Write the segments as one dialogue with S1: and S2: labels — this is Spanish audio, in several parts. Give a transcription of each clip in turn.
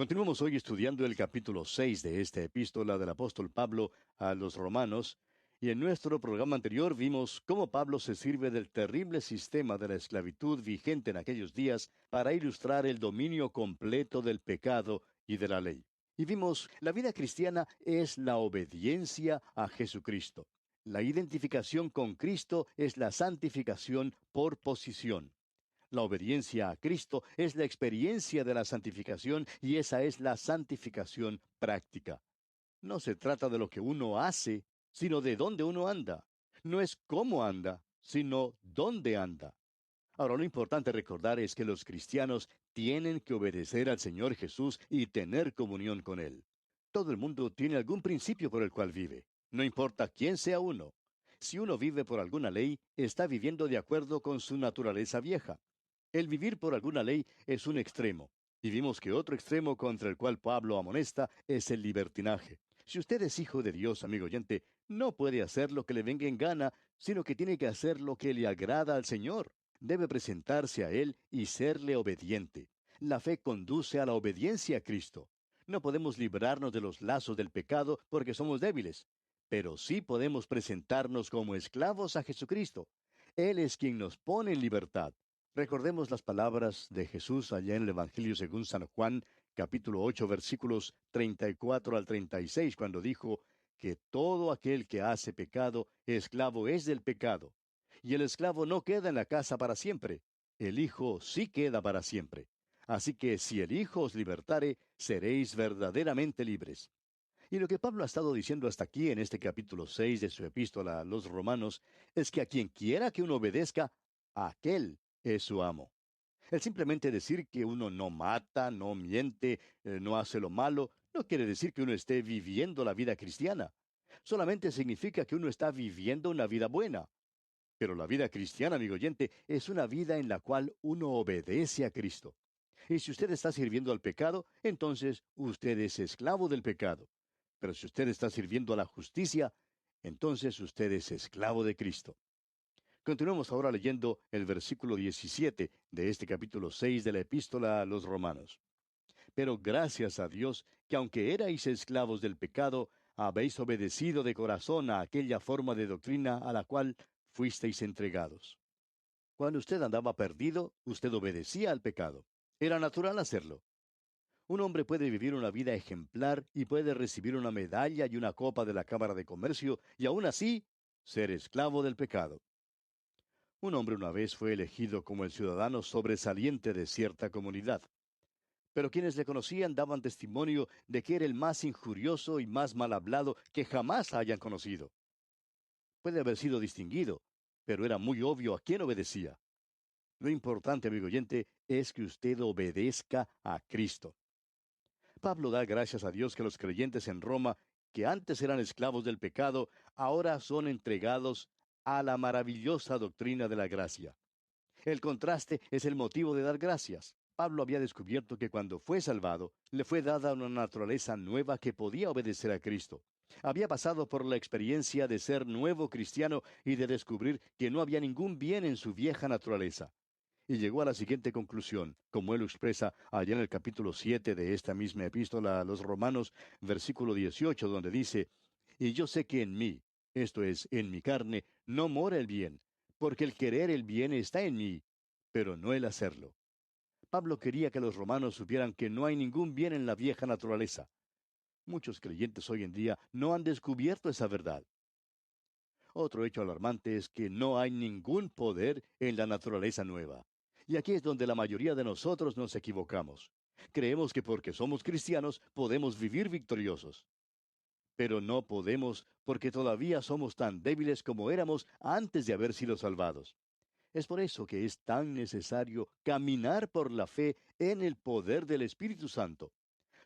S1: Continuamos hoy estudiando el capítulo 6 de esta epístola del apóstol Pablo a los romanos, y en nuestro programa anterior vimos cómo Pablo se sirve del terrible sistema de la esclavitud vigente en aquellos días para ilustrar el dominio completo del pecado y de la ley. Y vimos, la vida cristiana es la obediencia a Jesucristo. La identificación con Cristo es la santificación por posición. La obediencia a Cristo es la experiencia de la santificación y esa es la santificación práctica. No se trata de lo que uno hace, sino de dónde uno anda. No es cómo anda, sino dónde anda. Ahora, lo importante recordar es que los cristianos tienen que obedecer al Señor Jesús y tener comunión con Él. Todo el mundo tiene algún principio por el cual vive. No importa quién sea uno. Si uno vive por alguna ley, está viviendo de acuerdo con su naturaleza vieja. El vivir por alguna ley es un extremo. Y vimos que otro extremo contra el cual Pablo amonesta es el libertinaje. Si usted es hijo de Dios, amigo oyente, no puede hacer lo que le venga en gana, sino que tiene que hacer lo que le agrada al Señor. Debe presentarse a Él y serle obediente. La fe conduce a la obediencia a Cristo. No podemos librarnos de los lazos del pecado porque somos débiles, pero sí podemos presentarnos como esclavos a Jesucristo. Él es quien nos pone en libertad. Recordemos las palabras de Jesús allá en el Evangelio según San Juan, capítulo 8, versículos 34 al 36, cuando dijo que todo aquel que hace pecado, esclavo es del pecado. Y el esclavo no queda en la casa para siempre, el Hijo sí queda para siempre. Así que si el Hijo os libertare, seréis verdaderamente libres. Y lo que Pablo ha estado diciendo hasta aquí en este capítulo 6 de su epístola a los romanos es que a quien quiera que uno obedezca, aquel es su amo. El simplemente decir que uno no mata, no miente, no hace lo malo, no quiere decir que uno esté viviendo la vida cristiana. Solamente significa que uno está viviendo una vida buena. Pero la vida cristiana, amigo oyente, es una vida en la cual uno obedece a Cristo. Y si usted está sirviendo al pecado, entonces usted es esclavo del pecado. Pero si usted está sirviendo a la justicia, entonces usted es esclavo de Cristo. Continuemos ahora leyendo el versículo 17 de este capítulo 6 de la epístola a los romanos. Pero gracias a Dios que aunque erais esclavos del pecado, habéis obedecido de corazón a aquella forma de doctrina a la cual fuisteis entregados. Cuando usted andaba perdido, usted obedecía al pecado. Era natural hacerlo. Un hombre puede vivir una vida ejemplar y puede recibir una medalla y una copa de la Cámara de Comercio y aún así ser esclavo del pecado. Un hombre una vez fue elegido como el ciudadano sobresaliente de cierta comunidad. Pero quienes le conocían daban testimonio de que era el más injurioso y más mal hablado que jamás hayan conocido. Puede haber sido distinguido, pero era muy obvio a quién obedecía. Lo importante, amigo oyente, es que usted obedezca a Cristo. Pablo da gracias a Dios que los creyentes en Roma, que antes eran esclavos del pecado, ahora son entregados a la maravillosa doctrina de la gracia. El contraste es el motivo de dar gracias. Pablo había descubierto que cuando fue salvado, le fue dada una naturaleza nueva que podía obedecer a Cristo. Había pasado por la experiencia de ser nuevo cristiano y de descubrir que no había ningún bien en su vieja naturaleza. Y llegó a la siguiente conclusión, como él lo expresa allá en el capítulo 7 de esta misma epístola a los Romanos, versículo 18, donde dice, y yo sé que en mí, esto es, en mi carne, no mora el bien, porque el querer el bien está en mí, pero no el hacerlo. Pablo quería que los romanos supieran que no hay ningún bien en la vieja naturaleza. Muchos creyentes hoy en día no han descubierto esa verdad. Otro hecho alarmante es que no hay ningún poder en la naturaleza nueva. Y aquí es donde la mayoría de nosotros nos equivocamos. Creemos que porque somos cristianos podemos vivir victoriosos. Pero no podemos porque todavía somos tan débiles como éramos antes de haber sido salvados. Es por eso que es tan necesario caminar por la fe en el poder del Espíritu Santo.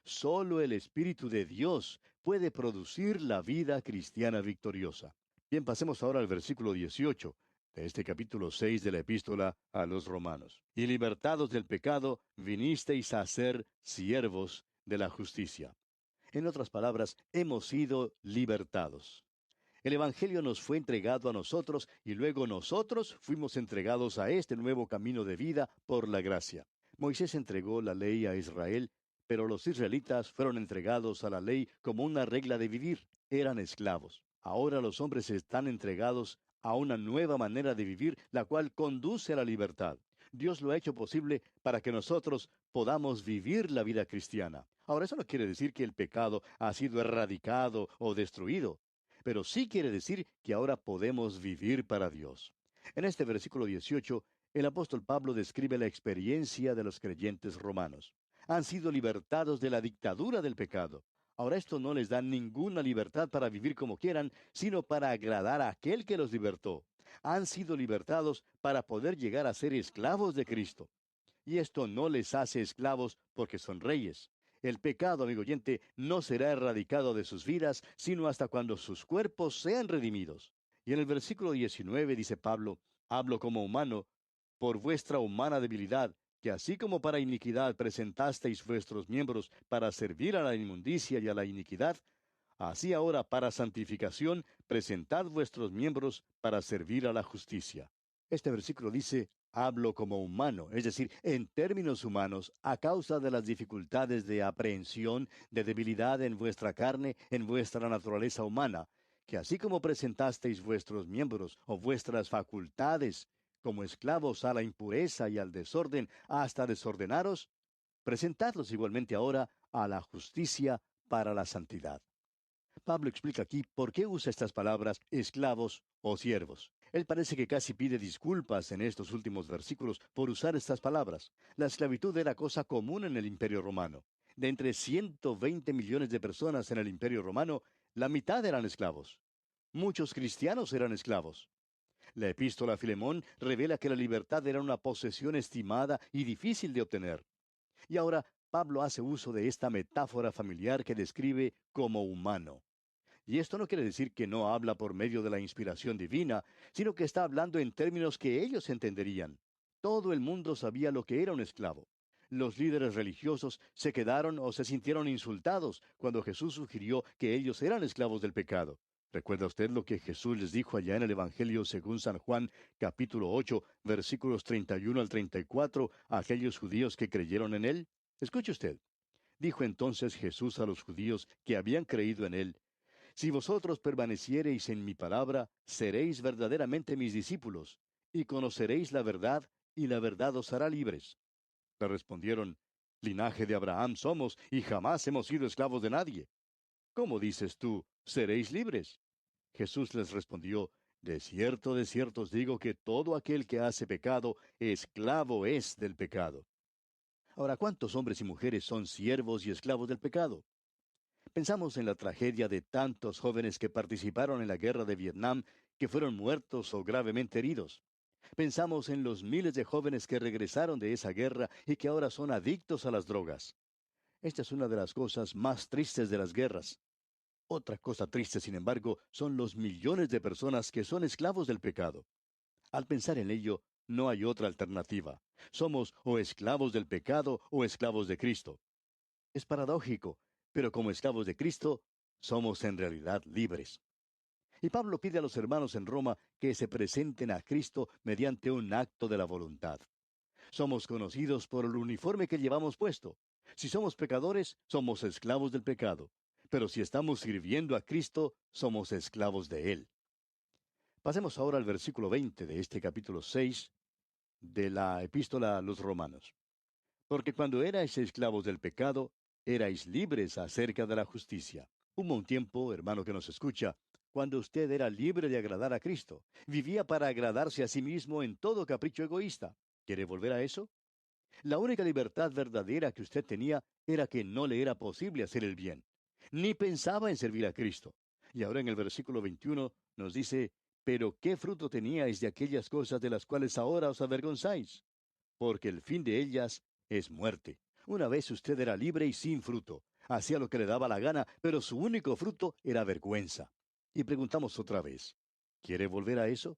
S1: Solo el Espíritu de Dios puede producir la vida cristiana victoriosa. Bien, pasemos ahora al versículo 18 de este capítulo 6 de la epístola a los romanos. Y libertados del pecado, vinisteis a ser siervos de la justicia. En otras palabras, hemos sido libertados. El Evangelio nos fue entregado a nosotros y luego nosotros fuimos entregados a este nuevo camino de vida por la gracia. Moisés entregó la ley a Israel, Pero los israelitas fueron entregados a la ley como una regla de vivir. Eran esclavos. Ahora los hombres están entregados a una nueva manera de vivir, la cual conduce a la libertad. Dios lo ha hecho posible para que nosotros podamos vivir la vida cristiana. Ahora, eso no quiere decir que el pecado ha sido erradicado o destruido, pero sí quiere decir que ahora podemos vivir para Dios. En este versículo 18, el apóstol Pablo describe la experiencia de los creyentes romanos. Han sido libertados de la dictadura del pecado. Ahora esto no les da ninguna libertad para vivir como quieran, sino para agradar a aquel que los libertó. Han sido libertados para poder llegar a ser esclavos de Cristo. Y esto no les hace esclavos porque son reyes. El pecado, amigo oyente, no será erradicado de sus vidas, sino hasta cuando sus cuerpos sean redimidos. Y en el versículo 19 dice Pablo, hablo como humano, por vuestra humana debilidad, que así como para iniquidad presentasteis vuestros miembros para servir a la inmundicia y a la iniquidad, así ahora para santificación presentad vuestros miembros para servir a la justicia. Este versículo dice, hablo como humano, es decir, en términos humanos, a causa de las dificultades de aprehensión, de debilidad en vuestra carne, en vuestra naturaleza humana, que así como presentasteis vuestros miembros o vuestras facultades como esclavos a la impureza y al desorden hasta desordenaros, presentadlos igualmente ahora a la justicia para la santidad. Pablo explica aquí por qué usa estas palabras esclavos o siervos. Él parece que casi pide disculpas en estos últimos versículos por usar estas palabras. La esclavitud era cosa común en el Imperio Romano. De entre 120 millones de personas en el Imperio Romano, la mitad eran esclavos. Muchos cristianos eran esclavos. La epístola a Filemón revela que la libertad era una posesión estimada y difícil de obtener. Y ahora Pablo hace uso de esta metáfora familiar que describe como humano. Y esto no quiere decir que no habla por medio de la inspiración divina, sino que está hablando en términos que ellos entenderían. Todo el mundo sabía lo que era un esclavo. Los líderes religiosos se quedaron o se sintieron insultados cuando Jesús sugirió que ellos eran esclavos del pecado. ¿Recuerda usted lo que Jesús les dijo allá en el Evangelio según San Juan, capítulo 8, versículos 31 al 34, a aquellos judíos que creyeron en él? Escuche usted. Dijo entonces Jesús a los judíos que habían creído en él, si vosotros permaneciereis en mi palabra, seréis verdaderamente mis discípulos, y conoceréis la verdad, y la verdad os hará libres. Le respondieron, linaje de Abraham somos, y jamás hemos sido esclavos de nadie. ¿Cómo dices tú, seréis libres? Jesús les respondió, de cierto os digo que todo aquel que hace pecado, esclavo es del pecado. Ahora, ¿cuántos hombres y mujeres son siervos y esclavos del pecado? Pensamos en la tragedia de tantos jóvenes que participaron en la guerra de Vietnam, que fueron muertos o gravemente heridos. Pensamos en los miles de jóvenes que regresaron de esa guerra y que ahora son adictos a las drogas. Esta es una de las cosas más tristes de las guerras. Otra cosa triste, sin embargo, son los millones de personas que son esclavos del pecado. Al pensar en ello, no hay otra alternativa. Somos o esclavos del pecado o esclavos de Cristo. Es paradójico, pero como esclavos de Cristo, somos en realidad libres. Y Pablo pide a los hermanos en Roma que se presenten a Cristo mediante un acto de la voluntad. Somos conocidos por el uniforme que llevamos puesto. Si somos pecadores, somos esclavos del pecado. Pero si estamos sirviendo a Cristo, somos esclavos de Él. Pasemos ahora al versículo 20 de este capítulo 6 de la epístola a los Romanos. Porque cuando erais esclavos del pecado, erais libres acerca de la justicia. Hubo un tiempo, hermano que nos escucha, cuando usted era libre de agradar a Cristo. Vivía para agradarse a sí mismo en todo capricho egoísta. ¿Quiere volver a eso? La única libertad verdadera que usted tenía era que no le era posible hacer el bien. Ni pensaba en servir a Cristo. Y ahora en el versículo 21 nos dice, pero ¿qué fruto teníais de aquellas cosas de las cuales ahora os avergonzáis? Porque el fin de ellas es muerte. Una vez usted era libre y sin fruto. Hacía lo que le daba la gana, pero su único fruto era vergüenza. Y preguntamos otra vez, ¿quiere volver a eso?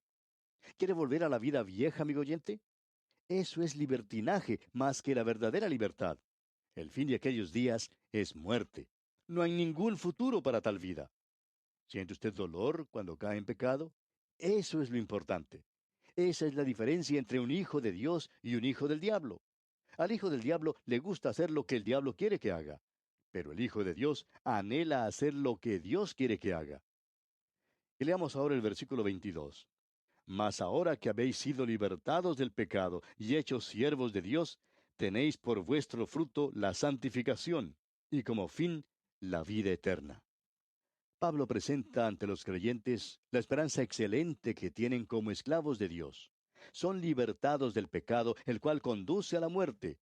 S1: ¿Quiere volver a la vida vieja, amigo oyente? Eso es libertinaje más que la verdadera libertad. El fin de aquellos días es muerte. No hay ningún futuro para tal vida. ¿Siente usted dolor cuando cae en pecado? Eso es lo importante. Esa es la diferencia entre un hijo de Dios y un hijo del diablo. Al hijo del diablo le gusta hacer lo que el diablo quiere que haga, pero el Hijo de Dios anhela hacer lo que Dios quiere que haga. Y leamos ahora el versículo 22. Mas ahora que habéis sido libertados del pecado y hechos siervos de Dios, tenéis por vuestro fruto la santificación, y como fin la vida eterna. Pablo presenta ante los creyentes la esperanza excelente que tienen como esclavos de Dios. Son libertados del pecado, el cual conduce a la muerte,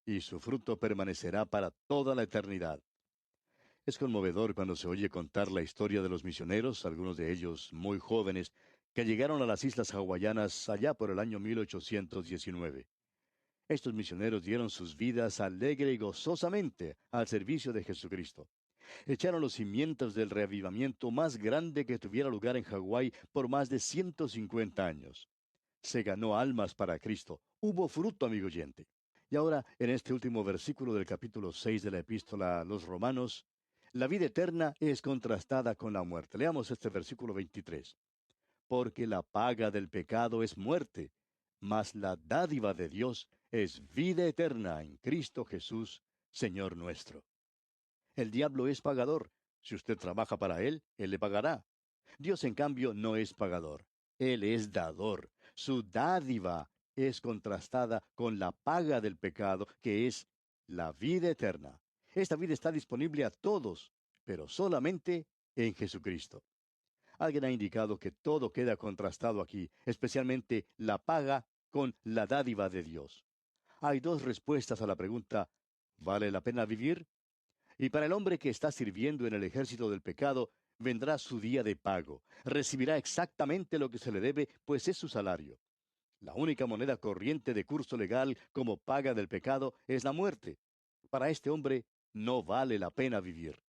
S1: y su fruto permanecerá para toda la eternidad. Es conmovedor cuando se oye contar la historia de los misioneros, algunos de ellos muy jóvenes, que llegaron a las islas hawaianas allá por el año 1819. Estos misioneros dieron sus vidas alegre y gozosamente al servicio de Jesucristo. Echaron los cimientos del reavivamiento más grande que tuviera lugar en Hawái por más de 150 años. Se ganó almas para Cristo. Hubo fruto, amigo oyente. Y ahora, en este último versículo del capítulo 6 de la epístola a los Romanos, la vida eterna es contrastada con la muerte. Leamos este versículo 23. Porque la paga del pecado es muerte, mas la dádiva de Dios es vida eterna en Cristo Jesús, Señor nuestro. El diablo es pagador. Si usted trabaja para él le pagará. Dios, en cambio, no es pagador. Él es dador. Su dádiva es contrastada con la paga del pecado, que es la vida eterna. Esta vida está disponible a todos, pero solamente en Jesucristo. Alguien ha indicado que todo queda contrastado aquí, especialmente la paga con la dádiva de Dios. Hay dos respuestas a la pregunta, ¿vale la pena vivir? Y para el hombre que está sirviendo en el ejército del pecado, vendrá su día de pago. Recibirá exactamente lo que se le debe, pues es su salario. La única moneda corriente de curso legal como paga del pecado es la muerte. Para este hombre no vale la pena vivir.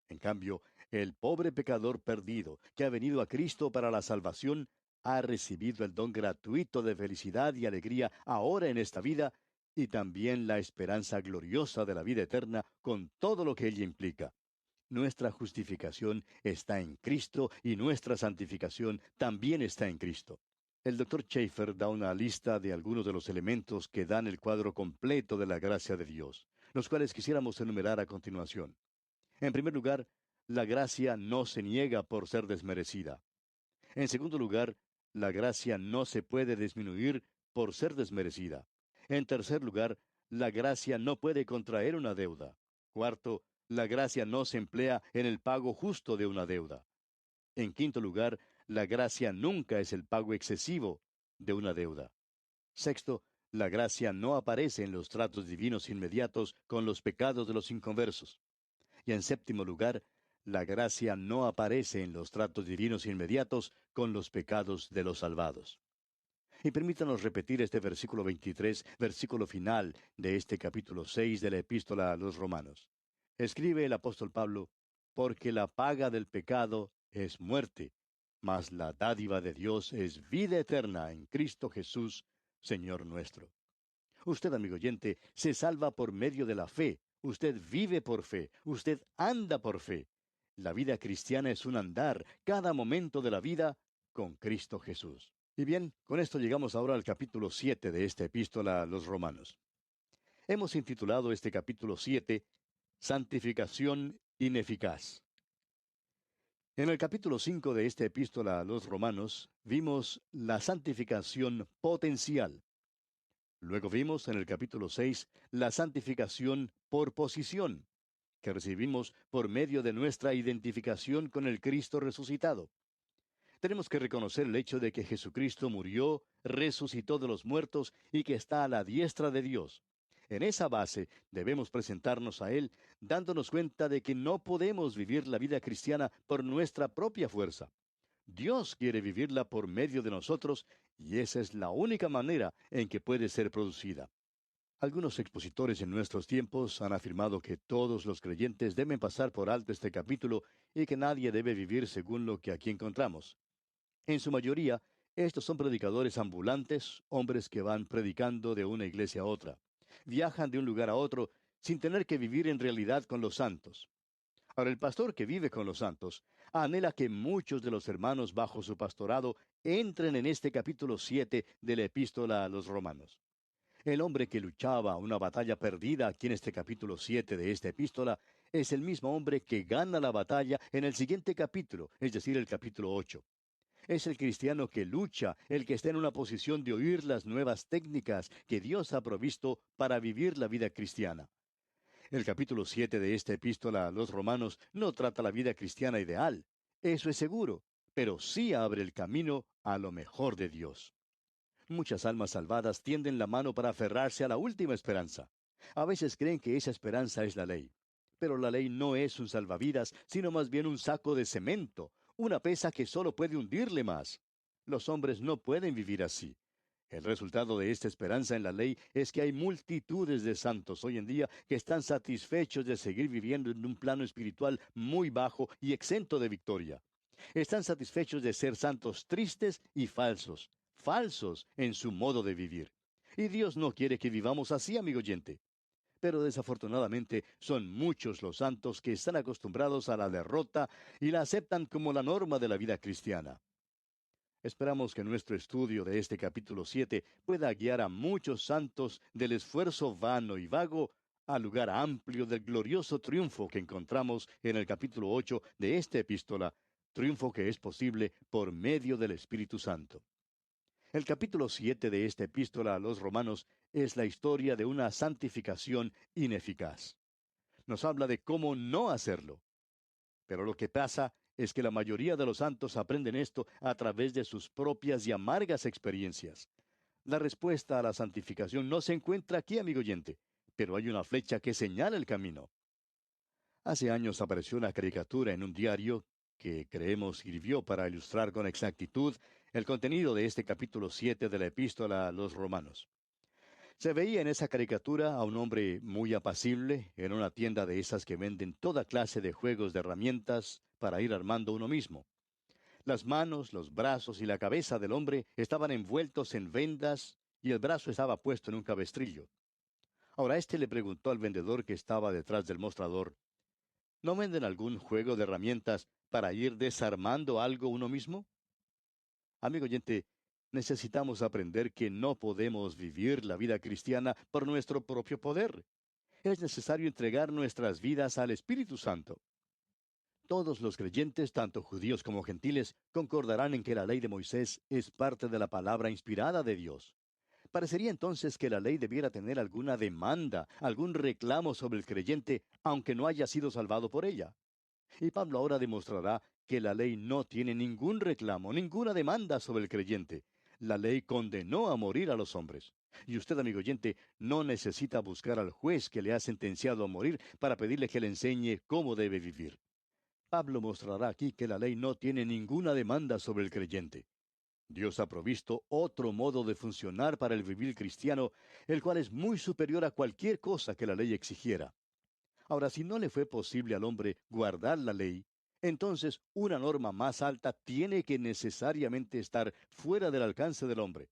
S1: En cambio, el pobre pecador perdido, que ha venido a Cristo para la salvación, ha recibido el don gratuito de felicidad y alegría ahora en esta vida, y también la esperanza gloriosa de la vida eterna con todo lo que ella implica. Nuestra justificación está en Cristo y nuestra santificación también está en Cristo. El doctor Schaeffer da una lista de algunos de los elementos que dan el cuadro completo de la gracia de Dios, los cuales quisiéramos enumerar a continuación. En primer lugar, la gracia no se niega por ser desmerecida. En segundo lugar, la gracia no se puede disminuir por ser desmerecida. En tercer lugar, la gracia no puede contraer una deuda. Cuarto, la gracia no se emplea en el pago justo de una deuda. En quinto lugar, la gracia nunca es el pago excesivo de una deuda. Sexto, la gracia no aparece en los tratos divinos inmediatos con los pecados de los inconversos. Y en séptimo lugar, la gracia no aparece en los tratos divinos inmediatos con los pecados de los salvados. Y permítanos repetir este versículo 23, versículo final de este capítulo 6 de la epístola a los Romanos. Escribe el apóstol Pablo, porque la paga del pecado es muerte, mas la dádiva de Dios es vida eterna en Cristo Jesús, Señor nuestro. Usted, amigo oyente, se salva por medio de la fe. Usted vive por fe. Usted anda por fe. La vida cristiana es un andar, cada momento de la vida, con Cristo Jesús. Y bien, con esto llegamos ahora al capítulo 7 de esta epístola a los Romanos. Hemos intitulado este capítulo 7, Santificación ineficaz. En el capítulo 5 de esta epístola a los Romanos, vimos la santificación potencial. Luego vimos en el capítulo 6 la santificación por posición, que recibimos por medio de nuestra identificación con el Cristo resucitado. Tenemos que reconocer el hecho de que Jesucristo murió, resucitó de los muertos y que está a la diestra de Dios. En esa base debemos presentarnos a Él, dándonos cuenta de que no podemos vivir la vida cristiana por nuestra propia fuerza. Dios quiere vivirla por medio de nosotros y esa es la única manera en que puede ser producida. Algunos expositores en nuestros tiempos han afirmado que todos los creyentes deben pasar por alto este capítulo y que nadie debe vivir según lo que aquí encontramos. En su mayoría, estos son predicadores ambulantes, hombres que van predicando de una iglesia a otra. Viajan de un lugar a otro sin tener que vivir en realidad con los santos. Ahora, el pastor que vive con los santos anhela que muchos de los hermanos bajo su pastorado entren en este capítulo 7 de la epístola a los Romanos. El hombre que luchaba una batalla perdida aquí en este capítulo 7 de esta epístola es el mismo hombre que gana la batalla en el siguiente capítulo, es decir, el capítulo 8. Es el cristiano que lucha, el que está en una posición de oír las nuevas técnicas que Dios ha provisto para vivir la vida cristiana. El capítulo 7 de esta epístola a los romanos no trata la vida cristiana ideal, eso es seguro, pero sí abre el camino a lo mejor de Dios. Muchas almas salvadas tienden la mano para aferrarse a la última esperanza. A veces creen que esa esperanza es la ley. Pero la ley no es un salvavidas, sino más bien un saco de cemento, una pesa que solo puede hundirle más. Los hombres no pueden vivir así. El resultado de esta esperanza en la ley es que hay multitudes de santos hoy en día que están satisfechos de seguir viviendo en un plano espiritual muy bajo y exento de victoria. Están satisfechos de ser santos tristes y falsos, falsos en su modo de vivir. Y Dios no quiere que vivamos así, amigo oyente. Pero desafortunadamente son muchos los santos que están acostumbrados a la derrota y la aceptan como la norma de la vida cristiana. Esperamos que nuestro estudio de este capítulo 7 pueda guiar a muchos santos del esfuerzo vano y vago al lugar amplio del glorioso triunfo que encontramos en el capítulo 8 de esta epístola, triunfo que es posible por medio del Espíritu Santo. El capítulo 7 de esta epístola a los romanos es la historia de una santificación ineficaz. Nos habla de cómo no hacerlo. Pero lo que pasa es que la mayoría de los santos aprenden esto a través de sus propias y amargas experiencias. La respuesta a la santificación no se encuentra aquí, amigo oyente, pero hay una flecha que señala el camino. Hace años apareció una caricatura en un diario que creemos sirvió para ilustrar con exactitud el contenido de este capítulo 7 de la epístola a los romanos. Se veía en esa caricatura a un hombre muy apacible en una tienda de esas que venden toda clase de juegos de herramientas para ir armando uno mismo. Las manos, los brazos y la cabeza del hombre estaban envueltos en vendas y el brazo estaba puesto en un cabestrillo. Ahora éste le preguntó al vendedor que estaba detrás del mostrador, ¿no venden algún juego de herramientas para ir desarmando algo uno mismo? Amigo oyente, necesitamos aprender que no podemos vivir la vida cristiana por nuestro propio poder. Es necesario entregar nuestras vidas al Espíritu Santo. Todos los creyentes, tanto judíos como gentiles, concordarán en que la ley de Moisés es parte de la palabra inspirada de Dios. Parecería entonces que la ley debiera tener alguna demanda, algún reclamo sobre el creyente, aunque no haya sido salvado por ella. Y Pablo ahora demostrará que la ley no tiene ningún reclamo, ninguna demanda sobre el creyente. La ley condenó a morir a los hombres. Y usted, amigo oyente, no necesita buscar al juez que le ha sentenciado a morir para pedirle que le enseñe cómo debe vivir. Pablo mostrará aquí que la ley no tiene ninguna demanda sobre el creyente. Dios ha provisto otro modo de funcionar para el vivir cristiano, el cual es muy superior a cualquier cosa que la ley exigiera. Ahora, si no le fue posible al hombre guardar la ley, entonces una norma más alta tiene que necesariamente estar fuera del alcance del hombre.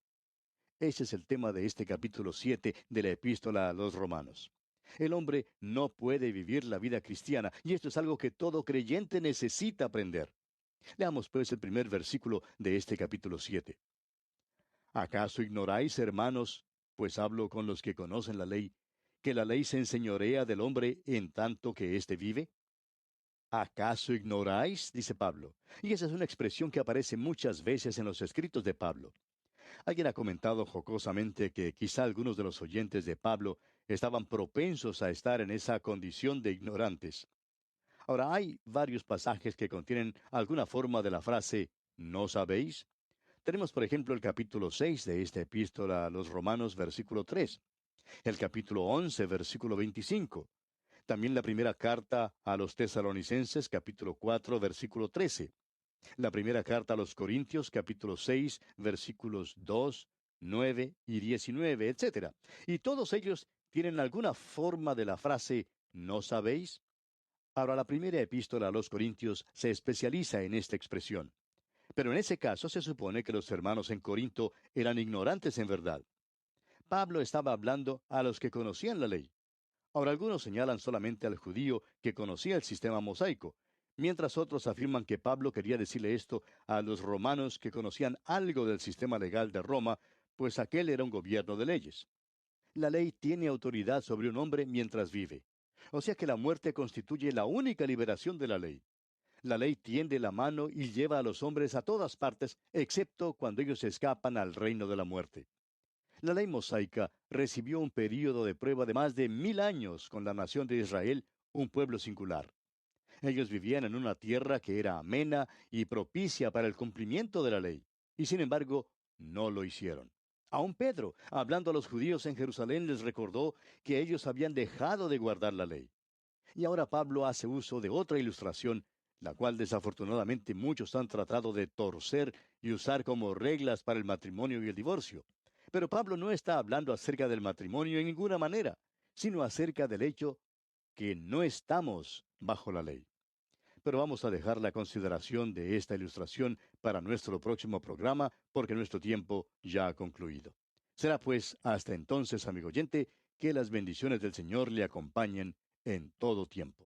S1: Ese es el tema de este capítulo 7 de la epístola a los romanos. El hombre no puede vivir la vida cristiana, y esto es algo que todo creyente necesita aprender. Leamos pues el primer versículo de este capítulo 7. ¿Acaso ignoráis, hermanos, pues hablo con los que conocen la ley, que la ley se enseñorea del hombre en tanto que éste vive? ¿Acaso ignoráis? Dice Pablo. Y esa es una expresión que aparece muchas veces en los escritos de Pablo. Alguien ha comentado jocosamente que quizá algunos de los oyentes de Pablo estaban propensos a estar en esa condición de ignorantes. Ahora, hay varios pasajes que contienen alguna forma de la frase ¿no sabéis? Tenemos, por ejemplo, el capítulo 6 de esta epístola a los Romanos, versículo 3, el capítulo 11, versículo 25, también la primera carta a los Tesalonicenses, capítulo 4, versículo 13, la primera carta a los Corintios, capítulo 6, versículos 2, 9 y 19, etcétera. Y todos ellos tienen alguna forma de la frase ¿no sabéis? Ahora, la primera epístola a los Corintios se especializa en esta expresión. Pero en ese caso se supone que los hermanos en Corinto eran ignorantes en verdad. Pablo estaba hablando a los que conocían la ley. Ahora algunos señalan solamente al judío que conocía el sistema mosaico, mientras otros afirman que Pablo quería decirle esto a los romanos que conocían algo del sistema legal de Roma, pues aquel era un gobierno de leyes. La ley tiene autoridad sobre un hombre mientras vive. O sea que la muerte constituye la única liberación de la ley. La ley tiende la mano y lleva a los hombres a todas partes, excepto cuando ellos escapan al reino de la muerte. La ley mosaica recibió un período de prueba de más de 1000 años con la nación de Israel, un pueblo singular. Ellos vivían en una tierra que era amena y propicia para el cumplimiento de la ley, y sin embargo, no lo hicieron. Aun Pedro, hablando a los judíos en Jerusalén, les recordó que ellos habían dejado de guardar la ley. Y ahora Pablo hace uso de otra ilustración, la cual desafortunadamente muchos han tratado de torcer y usar como reglas para el matrimonio y el divorcio. Pero Pablo no está hablando acerca del matrimonio en ninguna manera, sino acerca del hecho que no estamos bajo la ley. Pero vamos a dejar la consideración de esta ilustración para nuestro próximo programa, porque nuestro tiempo ya ha concluido. Será pues hasta entonces, amigo oyente, que las bendiciones del Señor le acompañen en todo tiempo.